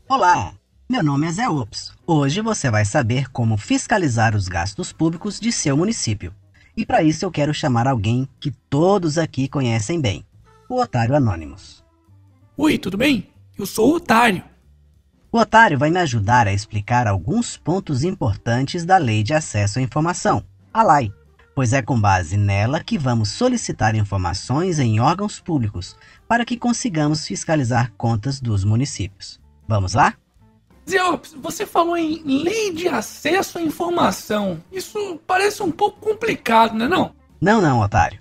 Olá, meu nome é Zé Ops. Hoje você vai saber como fiscalizar os gastos públicos de seu município. E para isso eu quero chamar alguém que todos aqui conhecem bem, o Otário Anonymous. Oi, tudo bem? Eu sou o Otário. O Otário vai me ajudar a explicar alguns pontos importantes da Lei de Acesso à Informação, a LAI, pois é com base nela que vamos solicitar informações em órgãos públicos para que consigamos fiscalizar contas dos municípios. Vamos lá? Zé Ops, você falou em lei de acesso à informação. Isso parece um pouco complicado, não é não? Não, Otário.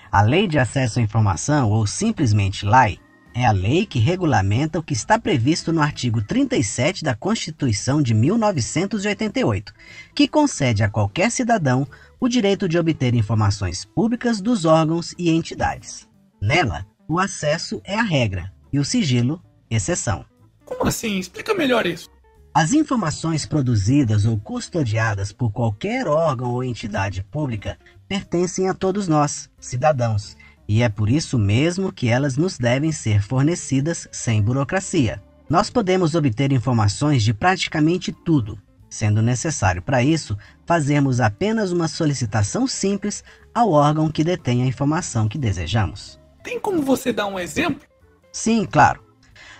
A Lei de Acesso à Informação, ou simplesmente LAI, é a lei que regulamenta o que está previsto no artigo 37 da Constituição de 1988, que concede a qualquer cidadão o direito de obter informações públicas dos órgãos e entidades. Nela, o acesso é a regra e o sigilo, exceção. Como assim? Explica melhor isso. As informações produzidas ou custodiadas por qualquer órgão ou entidade pública pertencem a todos nós, cidadãos, e é por isso mesmo que elas nos devem ser fornecidas sem burocracia. Nós podemos obter informações de praticamente tudo, sendo necessário para isso fazermos apenas uma solicitação simples ao órgão que detém a informação que desejamos. Tem como você dar um exemplo? Sim, claro.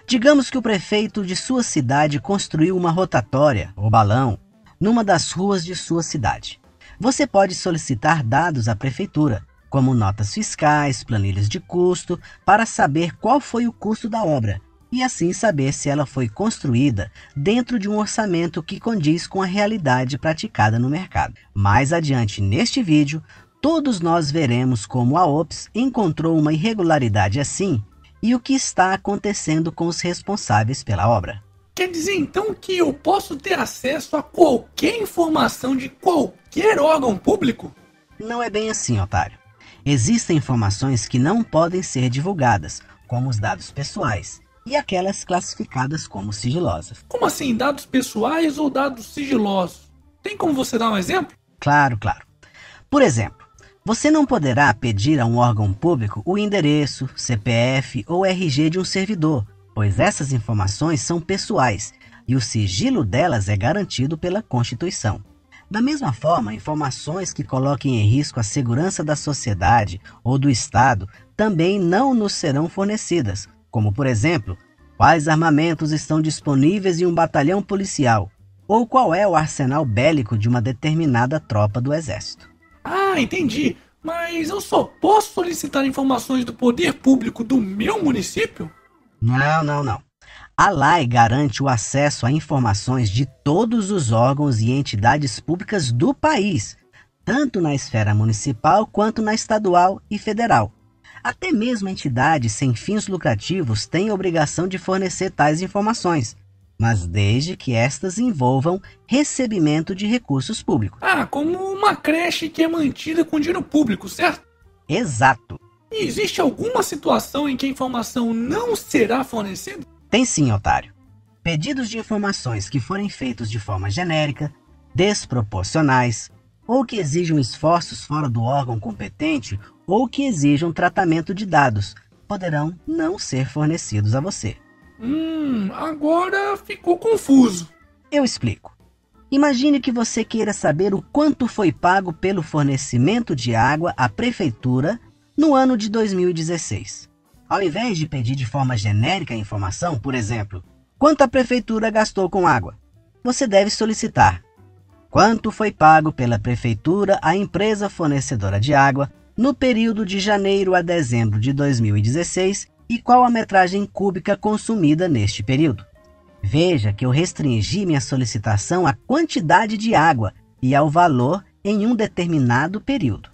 Digamos que o prefeito de sua cidade construiu uma rotatória, ou balão, numa das ruas de sua cidade. Você pode solicitar dados à prefeitura, como notas fiscais, planilhas de custo, para saber qual foi o custo da obra, e assim saber se ela foi construída dentro de um orçamento que condiz com a realidade praticada no mercado. Mais adiante neste vídeo, todos nós veremos como a OPS encontrou uma irregularidade assim, e o que está acontecendo com os responsáveis pela obra. Quer dizer então que eu posso ter acesso a qualquer informação de qualquer órgão público? Não é bem assim, Otário. Existem informações que não podem ser divulgadas, como os dados pessoais, e aquelas classificadas como sigilosas. Como assim, dados pessoais ou dados sigilosos? Tem como você dar um exemplo? Claro. Por exemplo, você não poderá pedir a um órgão público o endereço, CPF ou RG de um servidor, pois essas informações são pessoais e o sigilo delas é garantido pela Constituição. Da mesma forma, informações que coloquem em risco a segurança da sociedade ou do Estado também não nos serão fornecidas, como, por exemplo, quais armamentos estão disponíveis em um batalhão policial, ou qual é o arsenal bélico de uma determinada tropa do Exército. Ah, entendi. Mas eu só posso solicitar informações do poder público do meu município? Não. A LAI garante o acesso a informações de todos os órgãos e entidades públicas do país, tanto na esfera municipal quanto na estadual e federal. Até mesmo entidades sem fins lucrativos têm a obrigação de fornecer tais informações, mas desde que estas envolvam recebimento de recursos públicos. Ah, como uma creche que é mantida com dinheiro público, certo? Exato. E existe alguma situação em que a informação não será fornecida? Tem sim, Otário. Pedidos de informações que forem feitos de forma genérica, desproporcionais, ou que exijam esforços fora do órgão competente, ou que exijam tratamento de dados, poderão não ser fornecidos a você. Agora ficou confuso. Eu explico. Imagine que você queira saber o quanto foi pago pelo fornecimento de água à prefeitura no ano de 2016. Ao invés de pedir de forma genérica a informação, por exemplo, quanto a prefeitura gastou com água, você deve solicitar quanto foi pago pela prefeitura à empresa fornecedora de água no período de janeiro a dezembro de 2016 e qual a metragem cúbica consumida neste período. Veja que eu restringi minha solicitação à quantidade de água e ao valor em um determinado período.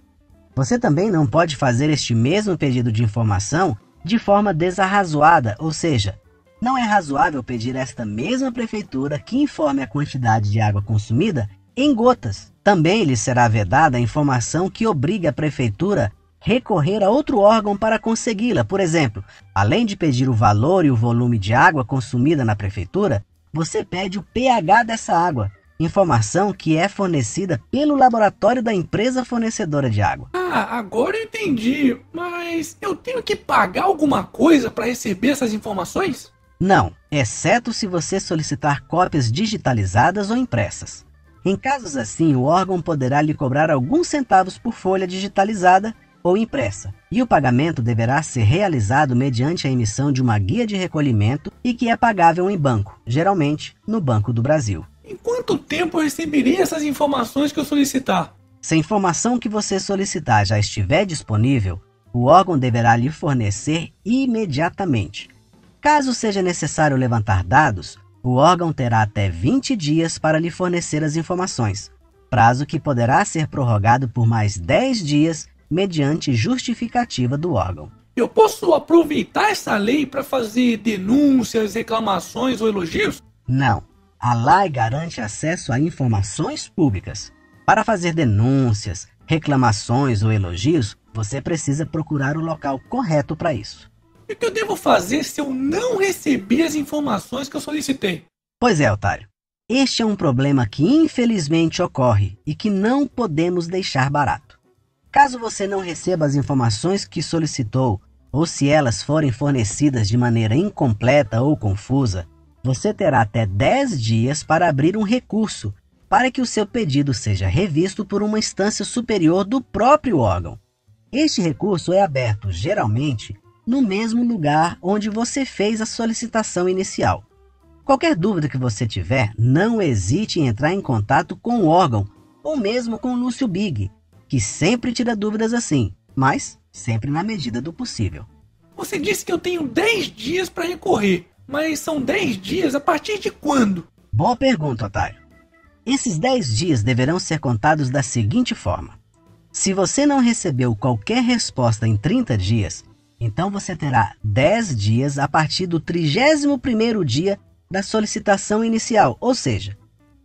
Você também não pode fazer este mesmo pedido de informação de forma desarrazoada, ou seja, não é razoável pedir a esta mesma prefeitura que informe a quantidade de água consumida em gotas. Também lhe será vedada a informação que obrigue a prefeitura a recorrer a outro órgão para consegui-la. Por exemplo, além de pedir o valor e o volume de água consumida na prefeitura, você pede o pH dessa água, informação que é fornecida pelo laboratório da empresa fornecedora de água. Ah, agora eu entendi. Mas eu tenho que pagar alguma coisa para receber essas informações? Não, exceto se você solicitar cópias digitalizadas ou impressas. Em casos assim, o órgão poderá lhe cobrar alguns centavos por folha digitalizada ou impressa, e o pagamento deverá ser realizado mediante a emissão de uma guia de recolhimento e que é pagável em banco, geralmente no Banco do Brasil. Em quanto tempo eu receberei essas informações que eu solicitar? Se a informação que você solicitar já estiver disponível, o órgão deverá lhe fornecer imediatamente. Caso seja necessário levantar dados, o órgão terá até 20 dias para lhe fornecer as informações, prazo que poderá ser prorrogado por mais 10 dias mediante justificativa do órgão. Eu posso aproveitar essa lei para fazer denúncias, reclamações ou elogios? Não. A lei garante acesso a informações públicas. Para fazer denúncias, reclamações ou elogios, você precisa procurar o local correto para isso. E o que eu devo fazer se eu não receber as informações que eu solicitei? Pois é, otário. Este é um problema que infelizmente ocorre e que não podemos deixar barato. Caso você não receba as informações que solicitou, ou se elas forem fornecidas de maneira incompleta ou confusa, você terá até 10 dias para abrir um recurso para que o seu pedido seja revisto por uma instância superior do próprio órgão. Este recurso é aberto, geralmente, no mesmo lugar onde você fez a solicitação inicial. Qualquer dúvida que você tiver, não hesite em entrar em contato com o órgão, ou mesmo com o Lúcio Big, que sempre tira dúvidas assim, mas sempre na medida do possível. Você disse que eu tenho 10 dias para recorrer, mas são 10 dias a partir de quando? Boa pergunta, otário. Esses 10 dias deverão ser contados da seguinte forma. Se você não recebeu qualquer resposta em 30 dias, então você terá 10 dias a partir do 31º dia da solicitação inicial, ou seja,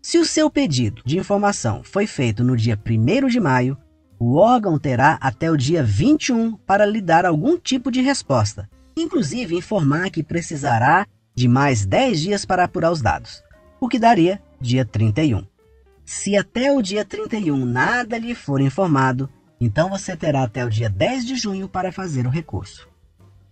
se o seu pedido de informação foi feito no dia 1º de maio, o órgão terá até o dia 21 para lhe dar algum tipo de resposta, inclusive informar que precisará de mais 10 dias para apurar os dados, o que daria dia 31. Se até o dia 31 nada lhe for informado, então você terá até o dia 10 de junho para fazer o recurso.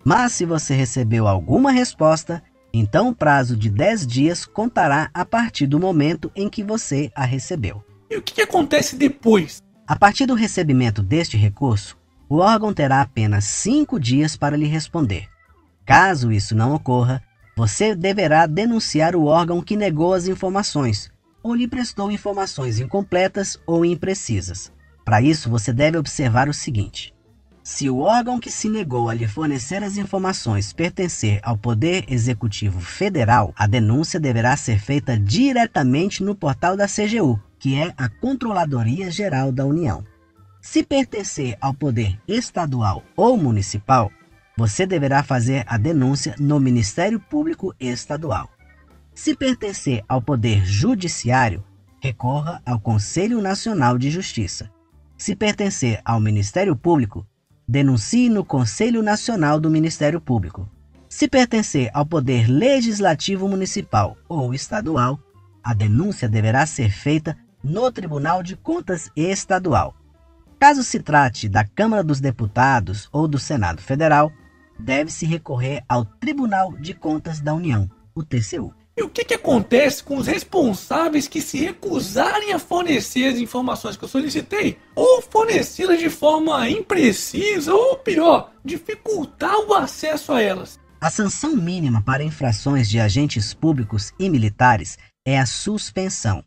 Mas se você recebeu alguma resposta, então o prazo de 10 dias contará a partir do momento em que você a recebeu. E o que acontece depois? A partir do recebimento deste recurso, o órgão terá apenas 5 dias para lhe responder. Caso isso não ocorra, você deverá denunciar o órgão que negou as informações, ou lhe prestou informações incompletas ou imprecisas. Para isso, você deve observar o seguinte. Se o órgão que se negou a lhe fornecer as informações pertencer ao Poder Executivo Federal, a denúncia deverá ser feita diretamente no portal da CGU, que é a Controladoria Geral da União. Se pertencer ao Poder Estadual ou Municipal, você deverá fazer a denúncia no Ministério Público Estadual. Se pertencer ao Poder Judiciário, recorra ao Conselho Nacional de Justiça. Se pertencer ao Ministério Público, denuncie no Conselho Nacional do Ministério Público. Se pertencer ao Poder Legislativo Municipal ou Estadual, a denúncia deverá ser feita no Tribunal de Contas Estadual. Caso se trate da Câmara dos Deputados ou do Senado Federal, deve-se recorrer ao Tribunal de Contas da União, o TCU. E o que acontece com os responsáveis que se recusarem a fornecer as informações que eu solicitei, ou fornecê-las de forma imprecisa, ou pior, dificultar o acesso a elas? A sanção mínima para infrações de agentes públicos e militares é a suspensão.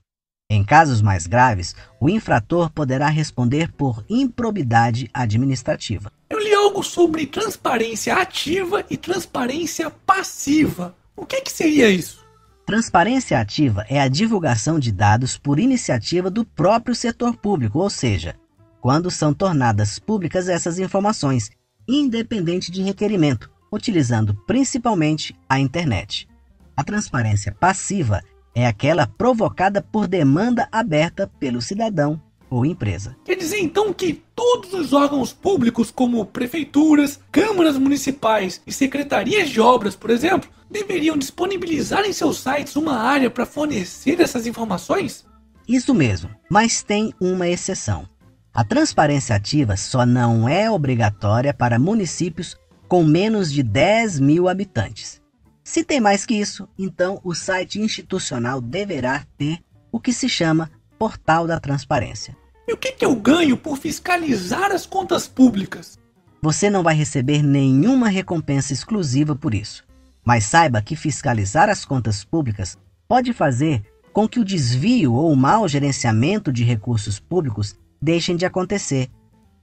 Em casos mais graves, o infrator poderá responder por improbidade administrativa. Eu li algo sobre transparência ativa e transparência passiva. O que seria isso? Transparência ativa é a divulgação de dados por iniciativa do próprio setor público, ou seja, quando são tornadas públicas essas informações, independente de requerimento, utilizando principalmente a internet. A transparência passiva é aquela provocada por demanda aberta pelo cidadão ou empresa. Quer dizer então que todos os órgãos públicos, como prefeituras, câmaras municipais e secretarias de obras, por exemplo, deveriam disponibilizar em seus sites uma área para fornecer essas informações? Isso mesmo, mas tem uma exceção. A transparência ativa só não é obrigatória para municípios com menos de 10 mil habitantes. Se tem mais que isso, então o site institucional deverá ter o que se chama Portal da Transparência. E o que eu ganho por fiscalizar as contas públicas? Você não vai receber nenhuma recompensa exclusiva por isso, mas saiba que fiscalizar as contas públicas pode fazer com que o desvio ou o mau gerenciamento de recursos públicos deixem de acontecer,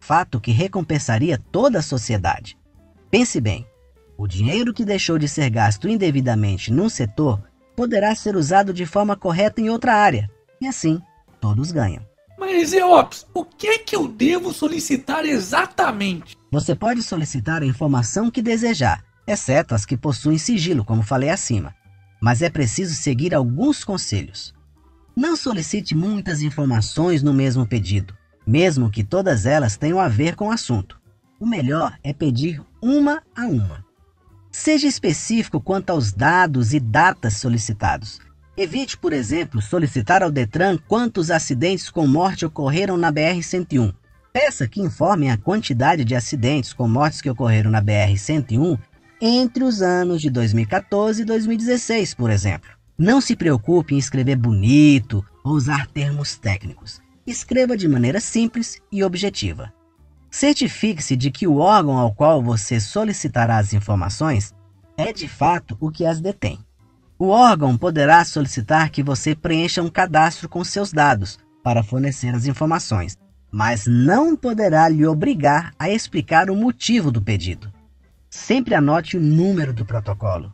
fato que recompensaria toda a sociedade. Pense bem, o dinheiro que deixou de ser gasto indevidamente num setor poderá ser usado de forma correta em outra área, e assim todos ganham. Mas, Eops, o que é que eu devo solicitar exatamente? Você pode solicitar a informação que desejar, exceto as que possuem sigilo, como falei acima. Mas é preciso seguir alguns conselhos. Não solicite muitas informações no mesmo pedido, mesmo que todas elas tenham a ver com o assunto. O melhor é pedir uma a uma. Seja específico quanto aos dados e datas solicitados. Evite, por exemplo, solicitar ao Detran quantos acidentes com morte ocorreram na BR-101. Peça que informem a quantidade de acidentes com mortes que ocorreram na BR-101 entre os anos de 2014 e 2016, por exemplo. Não se preocupe em escrever bonito ou usar termos técnicos. Escreva de maneira simples e objetiva. Certifique-se de que o órgão ao qual você solicitará as informações é de fato o que as detém. O órgão poderá solicitar que você preencha um cadastro com seus dados para fornecer as informações, mas não poderá lhe obrigar a explicar o motivo do pedido. Sempre anote o número do protocolo.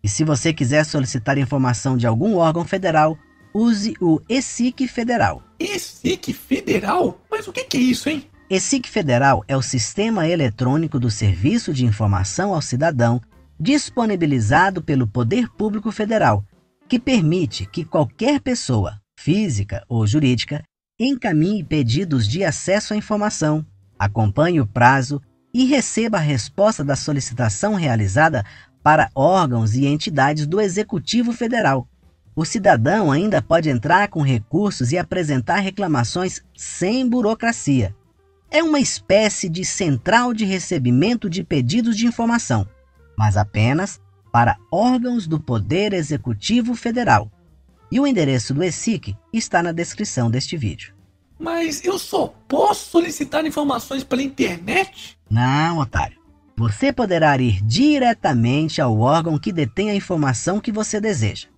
E se você quiser solicitar informação de algum órgão federal, use o ESIC Federal. ESIC Federal? Mas o que é isso, hein? ESIC Federal é o Sistema Eletrônico do Serviço de Informação ao Cidadão, disponibilizado pelo Poder Público Federal, que permite que qualquer pessoa, física ou jurídica, encaminhe pedidos de acesso à informação, acompanhe o prazo e receba a resposta da solicitação realizada para órgãos e entidades do Executivo Federal. O cidadão ainda pode entrar com recursos e apresentar reclamações sem burocracia. É uma espécie de central de recebimento de pedidos de informação, mas apenas para órgãos do Poder Executivo Federal. E o endereço do ESIC está na descrição deste vídeo. Mas eu só posso solicitar informações pela internet? Não, otário. Você poderá ir diretamente ao órgão que detém a informação que você deseja.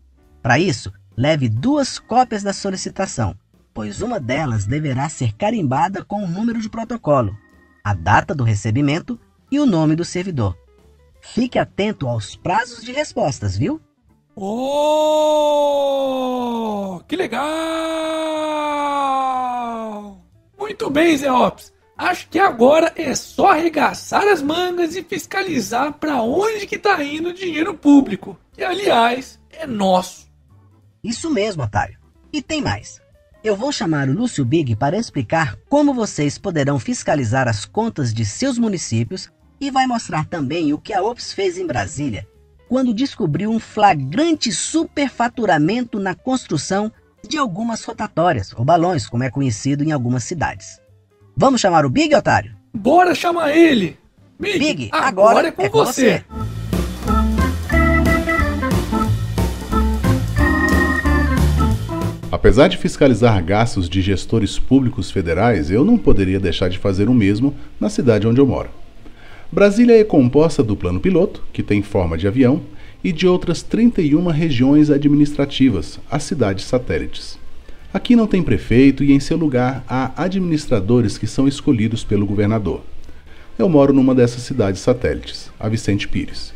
Para isso, leve 2 cópias da solicitação, pois uma delas deverá ser carimbada com o número de protocolo, a data do recebimento e o nome do servidor. Fique atento aos prazos de respostas, viu? Oh, que legal! Muito bem, Zé Ops. Acho que agora é só arregaçar as mangas e fiscalizar para onde que tá indo o dinheiro público, que aliás é nosso. Isso mesmo, otário. E tem mais. Eu vou chamar o Lúcio Big para explicar como vocês poderão fiscalizar as contas de seus municípios e vai mostrar também o que a OPS fez em Brasília, quando descobriu um flagrante superfaturamento na construção de algumas rotatórias, ou balões, como é conhecido em algumas cidades. Vamos chamar o Big, otário? Bora chamar ele! Big, agora é com você! Apesar de fiscalizar gastos de gestores públicos federais, eu não poderia deixar de fazer o mesmo na cidade onde eu moro. Brasília é composta do Plano Piloto, que tem forma de avião, e de outras 31 regiões administrativas, as cidades satélites. Aqui não tem prefeito e em seu lugar há administradores que são escolhidos pelo governador. Eu moro numa dessas cidades satélites, a Vicente Pires.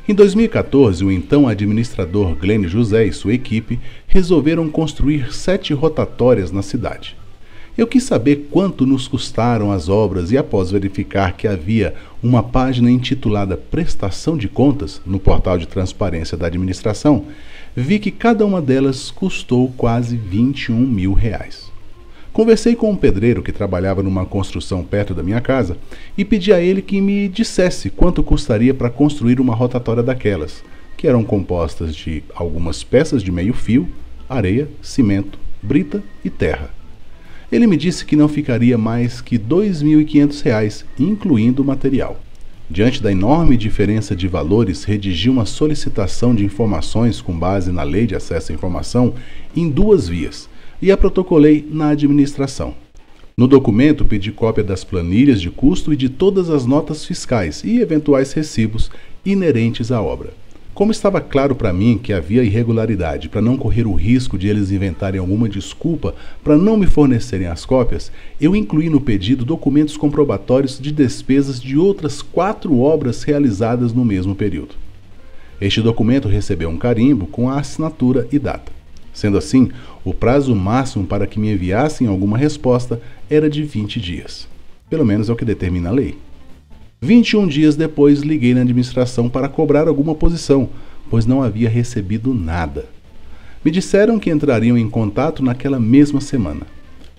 Em 2014, o então administrador Glênio José e sua equipe resolveram construir 7 rotatórias na cidade. Eu quis saber quanto nos custaram as obras e, após verificar que havia uma página intitulada Prestação de Contas no portal de transparência da administração, vi que cada uma delas custou quase R$21 mil. Conversei com um pedreiro que trabalhava numa construção perto da minha casa e pedi a ele que me dissesse quanto custaria para construir uma rotatória daquelas, que eram compostas de algumas peças de meio fio, areia, cimento, brita e terra. Ele me disse que não ficaria mais que R$2.500, incluindo o material. Diante da enorme diferença de valores, redigi uma solicitação de informações com base na Lei de Acesso à Informação em 2 vias e a protocolei na administração. No documento, pedi cópia das planilhas de custo e de todas as notas fiscais e eventuais recibos inerentes à obra. Como estava claro para mim que havia irregularidade, para não correr o risco de eles inventarem alguma desculpa para não me fornecerem as cópias, eu incluí no pedido documentos comprobatórios de despesas de outras 4 obras realizadas no mesmo período. Este documento recebeu um carimbo com a assinatura e data. Sendo assim, o prazo máximo para que me enviassem alguma resposta era de 20 dias. Pelo menos é o que determina a lei. 21 dias depois, liguei na administração para cobrar alguma posição, pois não havia recebido nada. Me disseram que entrariam em contato naquela mesma semana.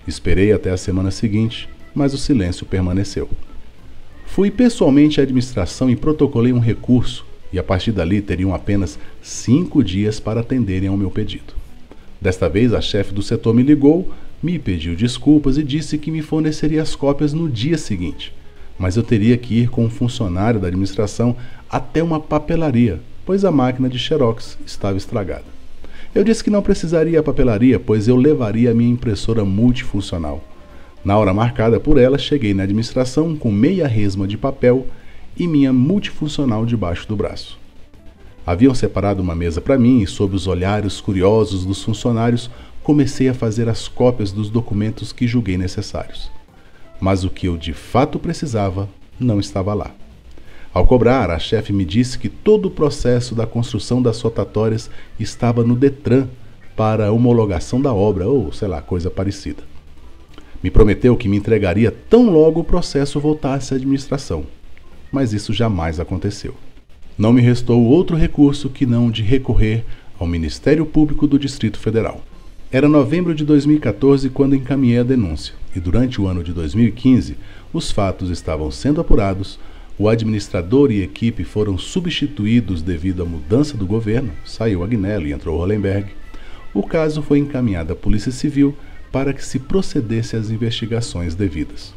Esperei até a semana seguinte, mas o silêncio permaneceu. Fui pessoalmente à administração e protocolei um recurso, e a partir dali teriam apenas 5 dias para atenderem ao meu pedido. Desta vez, a chefe do setor me ligou, me pediu desculpas e disse que me forneceria as cópias no dia seguinte. Mas eu teria que ir com um funcionário da administração até uma papelaria, pois a máquina de xerox estava estragada. Eu disse que não precisaria a papelaria, pois eu levaria a minha impressora multifuncional. Na hora marcada por ela, cheguei na administração com meia resma de papel e minha multifuncional debaixo do braço. Haviam separado uma mesa para mim e, sob os olhares curiosos dos funcionários, comecei a fazer as cópias dos documentos que julguei necessários. Mas o que eu de fato precisava não estava lá. Ao cobrar, a chefe me disse que todo o processo da construção das rotatórias estava no Detran para homologação da obra, ou sei lá, coisa parecida. Me prometeu que me entregaria tão logo o processo voltasse à administração, mas isso jamais aconteceu. Não me restou outro recurso que não de recorrer ao Ministério Público do Distrito Federal. Era novembro de 2014 quando encaminhei a denúncia, e durante o ano de 2015, os fatos estavam sendo apurados, o administrador e equipe foram substituídos devido à mudança do governo, saiu Agnello e entrou Hollenberg. O caso foi encaminhado à Polícia Civil para que se procedesse às investigações devidas.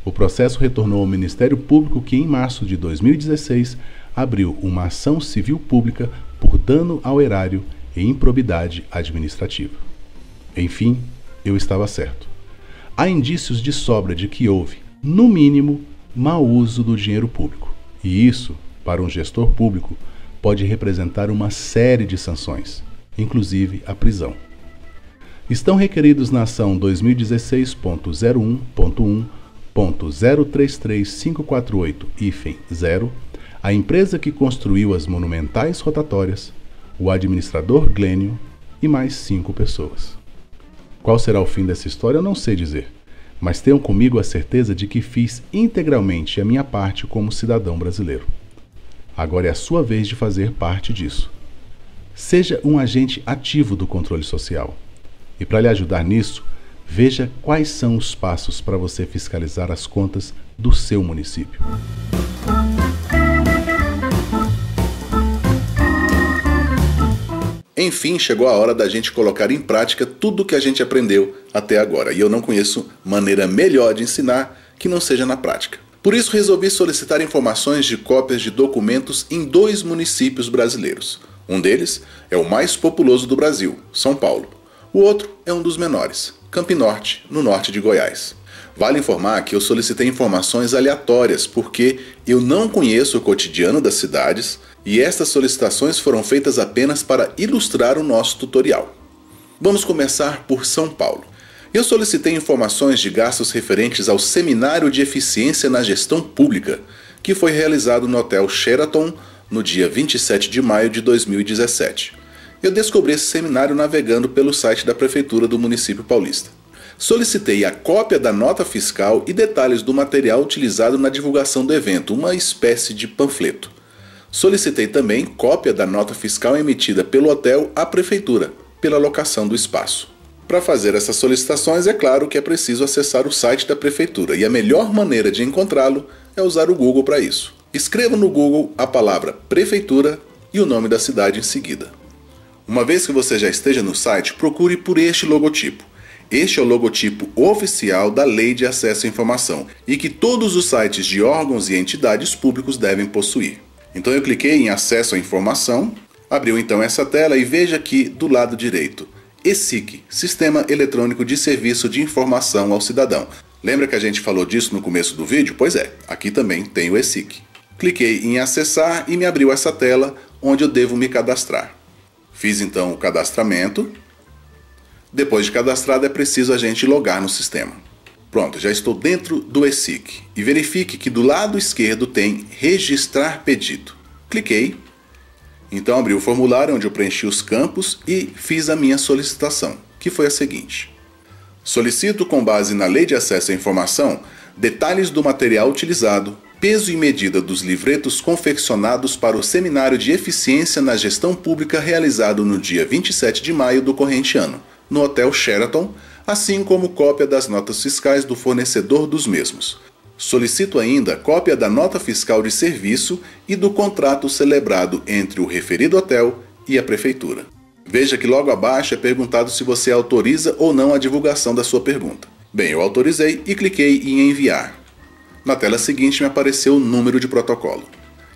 O processo retornou ao Ministério Público que, em março de 2016, abriu uma ação civil pública por dano ao erário e improbidade administrativa. Enfim, eu estava certo. Há indícios de sobra de que houve, no mínimo, mau uso do dinheiro público. E isso, para um gestor público, pode representar uma série de sanções, inclusive a prisão. Estão requeridos na ação 2016.01.1.033548-0 a empresa que construiu as monumentais rotatórias, o administrador Glênio e mais 5 pessoas. Qual será o fim dessa história eu não sei dizer, mas tenham comigo a certeza de que fiz integralmente a minha parte como cidadão brasileiro. Agora é a sua vez de fazer parte disso. Seja um agente ativo do controle social. E para lhe ajudar nisso, veja quais são os passos para você fiscalizar as contas do seu município. Enfim, chegou a hora da gente colocar em prática tudo o que a gente aprendeu até agora. E eu não conheço maneira melhor de ensinar que não seja na prática. Por isso resolvi solicitar informações de cópias de documentos em 2 municípios brasileiros. Um deles é o mais populoso do Brasil, São Paulo. O outro é um dos menores, Campinorte, no norte de Goiás. Vale informar que eu solicitei informações aleatórias porque eu não conheço o cotidiano das cidades e estas solicitações foram feitas apenas para ilustrar o nosso tutorial. Vamos começar por São Paulo. Eu solicitei informações de gastos referentes ao Seminário de Eficiência na Gestão Pública, que foi realizado no Hotel Sheraton no dia 27 de maio de 2017. Eu descobri esse seminário navegando pelo site da Prefeitura do município paulista. Solicitei a cópia da nota fiscal e detalhes do material utilizado na divulgação do evento, uma espécie de panfleto. Solicitei também cópia da nota fiscal emitida pelo hotel à Prefeitura, pela locação do espaço. Para fazer essas solicitações, é claro que é preciso acessar o site da Prefeitura, e a melhor maneira de encontrá-lo é usar o Google para isso. Escreva no Google a palavra Prefeitura e o nome da cidade em seguida. Uma vez que você já esteja no site, procure por este logotipo. Este é o logotipo oficial da Lei de Acesso à Informação e que todos os sites de órgãos e entidades públicos devem possuir. Então eu cliquei em Acesso à Informação, abriu então essa tela e veja aqui do lado direito, ESIC, Sistema Eletrônico de Serviço de Informação ao Cidadão. Lembra que a gente falou disso no começo do vídeo? Pois é, aqui também tem o ESIC. Cliquei em acessar e me abriu essa tela onde eu devo me cadastrar. Fiz então o cadastramento. Depois de cadastrado é preciso a gente logar no sistema. Pronto, já estou dentro do ESIC. E verifique que do lado esquerdo tem Registrar Pedido. Cliquei. Então abri o formulário onde eu preenchi os campos e fiz a minha solicitação, que foi a seguinte. Solicito, com base na Lei de Acesso à Informação, detalhes do material utilizado, peso e medida dos livretos confeccionados para o Seminário de Eficiência na Gestão Pública realizado no dia 27 de maio do corrente ano, no Hotel Sheraton, assim como cópia das notas fiscais do fornecedor dos mesmos. Solicito ainda cópia da nota fiscal de serviço e do contrato celebrado entre o referido hotel e a Prefeitura. Veja que logo abaixo é perguntado se você autoriza ou não a divulgação da sua pergunta. Bem, eu autorizei e cliquei em enviar. Na tela seguinte me apareceu o número de protocolo.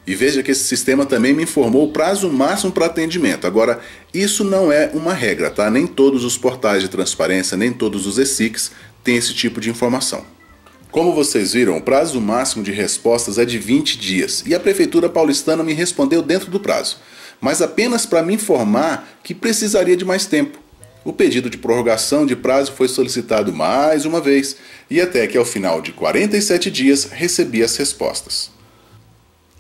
E veja que esse sistema também me informou o prazo máximo para atendimento. Agora, isso não é uma regra, tá? Nem todos os portais de transparência, nem todos os ESICs têm esse tipo de informação. Como vocês viram, o prazo máximo de respostas é de 20 dias e a Prefeitura paulistana me respondeu dentro do prazo, mas apenas para me informar que precisaria de mais tempo. O pedido de prorrogação de prazo foi solicitado mais uma vez e até que ao final de 47 dias recebi as respostas.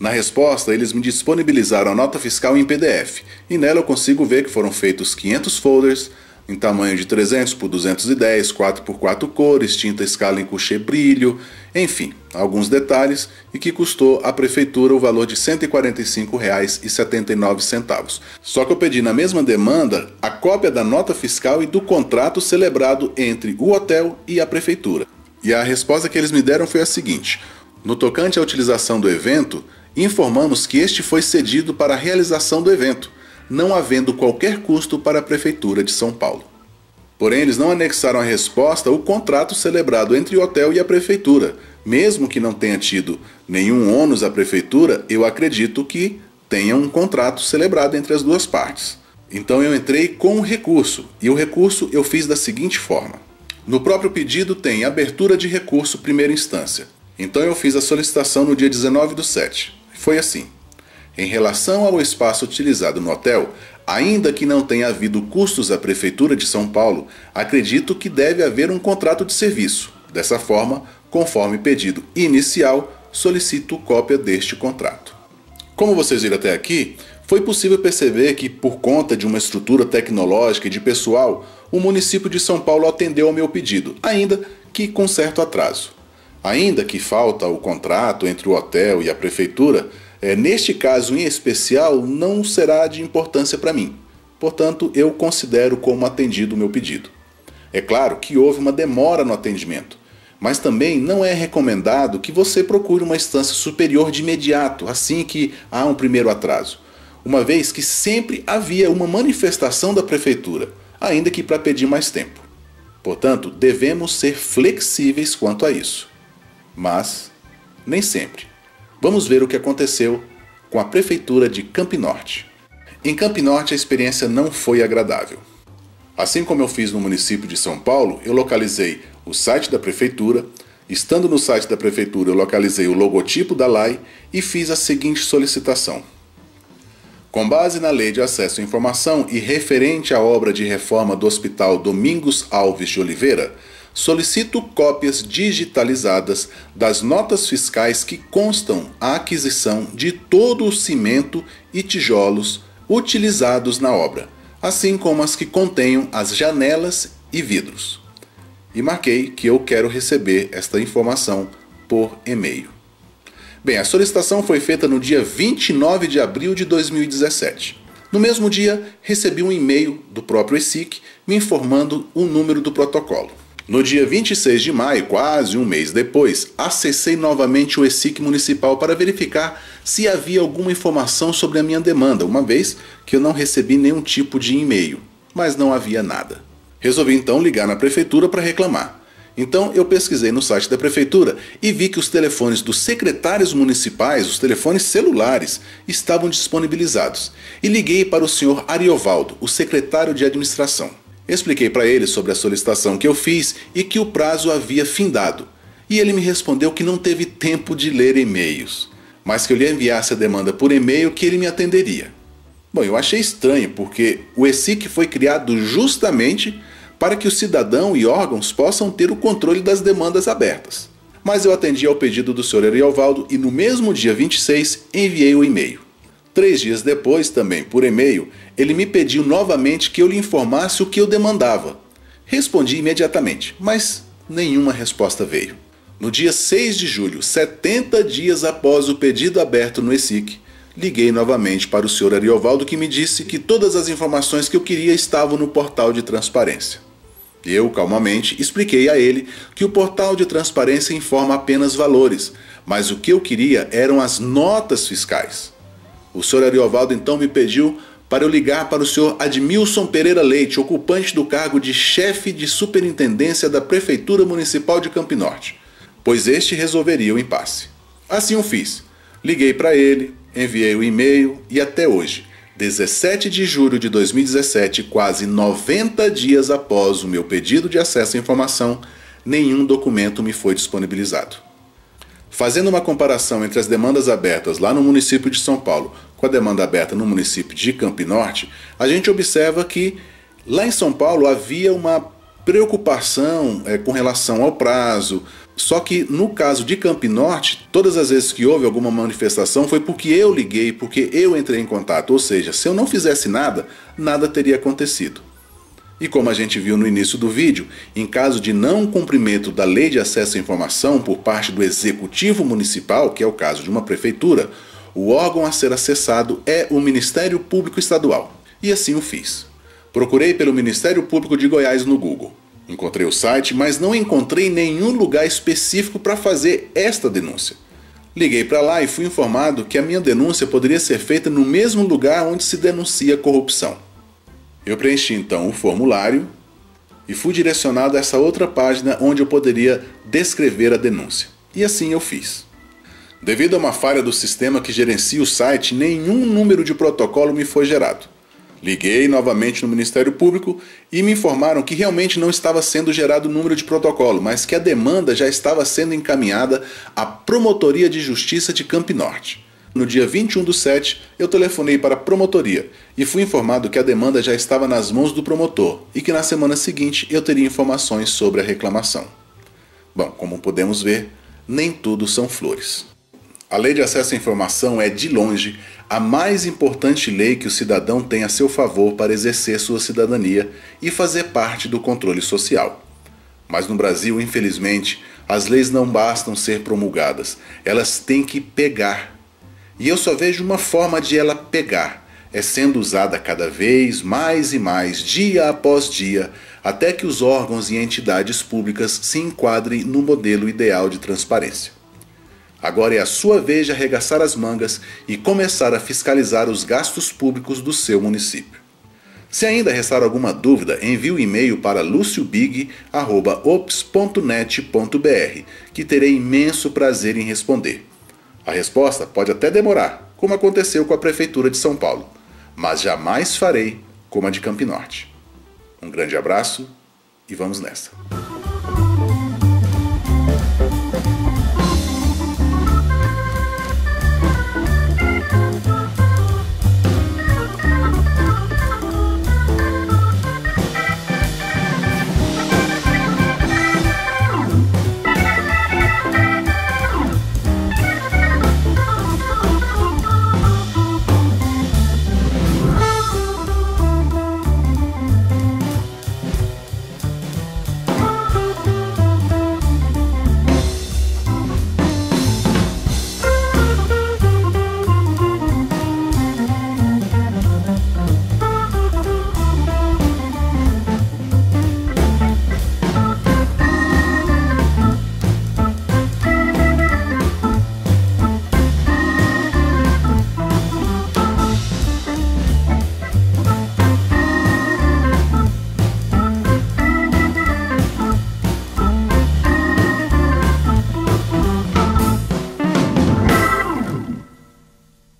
Na resposta, eles me disponibilizaram a nota fiscal em PDF e nela eu consigo ver que foram feitos 500 folders em tamanho de 300 por 210, 4x4 cores, tinta escala em couché brilho, enfim, alguns detalhes, e que custou à Prefeitura o valor de R$ 145,79. Só que eu pedi na mesma demanda a cópia da nota fiscal e do contrato celebrado entre o hotel e a Prefeitura. E a resposta que eles me deram foi a seguinte: no tocante à utilização do evento, informamos que este foi cedido para a realização do evento, não havendo qualquer custo para a Prefeitura de São Paulo. Porém, eles não anexaram à resposta o contrato celebrado entre o hotel e a Prefeitura. Mesmo que não tenha tido nenhum ônus à Prefeitura, eu acredito que tenha um contrato celebrado entre as duas partes. Então eu entrei com um recurso, e o recurso eu fiz da seguinte forma. No próprio pedido tem abertura de recurso primeira instância. Então eu fiz a solicitação no dia 19/7. Foi assim. Em relação ao espaço utilizado no hotel, ainda que não tenha havido custos à Prefeitura de São Paulo, acredito que deve haver um contrato de serviço. Dessa forma, conforme pedido inicial, solicito cópia deste contrato. Como vocês viram até aqui, foi possível perceber que, por conta de uma estrutura tecnológica e de pessoal, o município de São Paulo atendeu ao meu pedido, ainda que com certo atraso. Ainda que falta o contrato entre o hotel e a Prefeitura, neste caso em especial, não será de importância para mim. Portanto, eu considero como atendido o meu pedido. É claro que houve uma demora no atendimento, mas também não é recomendado que você procure uma instância superior de imediato, assim que há um primeiro atraso, uma vez que sempre havia uma manifestação da Prefeitura, ainda que para pedir mais tempo. Portanto, devemos ser flexíveis quanto a isso. Mas, nem sempre. Vamos ver o que aconteceu com a Prefeitura de Campinorte. Em Campinorte, a experiência não foi agradável. Assim como eu fiz no município de São Paulo, eu localizei o site da Prefeitura. Estando no site da Prefeitura, eu localizei o logotipo da LAI e fiz a seguinte solicitação. Com base na Lei de Acesso à Informação e referente à obra de reforma do Hospital Domingos Alves de Oliveira, solicito cópias digitalizadas das notas fiscais que constam a aquisição de todo o cimento e tijolos utilizados na obra, assim como as que contenham as janelas e vidros. E marquei que eu quero receber esta informação por e-mail. Bem, a solicitação foi feita no dia 29 de abril de 2017. No mesmo dia, recebi um e-mail do próprio ESIC me informando o número do protocolo. No dia 26 de maio, quase um mês depois, acessei novamente o ESIC municipal para verificar se havia alguma informação sobre a minha demanda, uma vez que eu não recebi nenhum tipo de e-mail, mas não havia nada. Resolvi então ligar na prefeitura para reclamar. Então eu pesquisei no site da prefeitura e vi que os telefones dos secretários municipais, os telefones celulares, estavam disponibilizados. E liguei para o senhor Ariovaldo, o secretário de administração. Expliquei para ele sobre a solicitação que eu fiz e que o prazo havia findado. E ele me respondeu que não teve tempo de ler e-mails, mas que eu lhe enviasse a demanda por e-mail que ele me atenderia. Bom, eu achei estranho porque o ESIC foi criado justamente para que o cidadão e órgãos possam ter o controle das demandas abertas. Mas eu atendi ao pedido do Sr. Ariovaldo e no mesmo dia 26 enviei o e-mail. 3 dias depois, também por e-mail, ele me pediu novamente que eu lhe informasse o que eu demandava. Respondi imediatamente, mas nenhuma resposta veio. No dia 6 de julho, 70 dias após o pedido aberto no ESIC, liguei novamente para o Sr. Ariovaldo, que me disse que todas as informações que eu queria estavam no portal de transparência. Eu, calmamente, expliquei a ele que o portal de transparência informa apenas valores, mas o que eu queria eram as notas fiscais. O Sr. Ariovaldo então me pediu para eu ligar para o Sr. Admilson Pereira Leite, ocupante do cargo de chefe de superintendência da Prefeitura Municipal de Campinorte, pois este resolveria o impasse. Assim o fiz. Liguei para ele, enviei o e-mail e até hoje, 17 de julho de 2017, quase 90 dias após o meu pedido de acesso à informação, nenhum documento me foi disponibilizado. Fazendo uma comparação entre as demandas abertas lá no município de São Paulo com a demanda aberta no município de Campinorte, a gente observa que lá em São Paulo havia uma preocupação com relação ao prazo. Só que no caso de Campinorte, todas as vezes que houve alguma manifestação foi porque eu liguei, porque eu entrei em contato. Ou seja, se eu não fizesse nada, nada teria acontecido. E como a gente viu no início do vídeo, em caso de não cumprimento da Lei de Acesso à Informação por parte do Executivo Municipal, que é o caso de uma prefeitura, o órgão a ser acessado é o Ministério Público Estadual. E assim o fiz. Procurei pelo Ministério Público de Goiás no Google. Encontrei o site, mas não encontrei nenhum lugar específico para fazer esta denúncia. Liguei para lá e fui informado que a minha denúncia poderia ser feita no mesmo lugar onde se denuncia corrupção. Eu preenchi então o formulário e fui direcionado a essa outra página onde eu poderia descrever a denúncia. E assim eu fiz. Devido a uma falha do sistema que gerencia o site, nenhum número de protocolo me foi gerado. Liguei novamente no Ministério Público e me informaram que realmente não estava sendo gerado o número de protocolo, mas que a demanda já estava sendo encaminhada à Promotoria de Justiça de Campinorte. No dia 21/7, eu telefonei para a promotoria e fui informado que a demanda já estava nas mãos do promotor e que na semana seguinte eu teria informações sobre a reclamação. Bom, como podemos ver, nem tudo são flores. A Lei de Acesso à Informação é, de longe, a mais importante lei que o cidadão tem a seu favor para exercer sua cidadania e fazer parte do controle social. Mas no Brasil, infelizmente, as leis não bastam ser promulgadas, elas têm que pegar. E eu só vejo uma forma de ela pegar, é sendo usada cada vez mais e mais, dia após dia, até que os órgãos e entidades públicas se enquadrem no modelo ideal de transparência. Agora é a sua vez de arregaçar as mangas e começar a fiscalizar os gastos públicos do seu município. Se ainda restar alguma dúvida, envie o e-mail para luciobig@ops.net.br, que terei imenso prazer em responder. A resposta pode até demorar, como aconteceu com a Prefeitura de São Paulo, mas jamais farei como a de Campinorte. Um grande abraço e vamos nessa.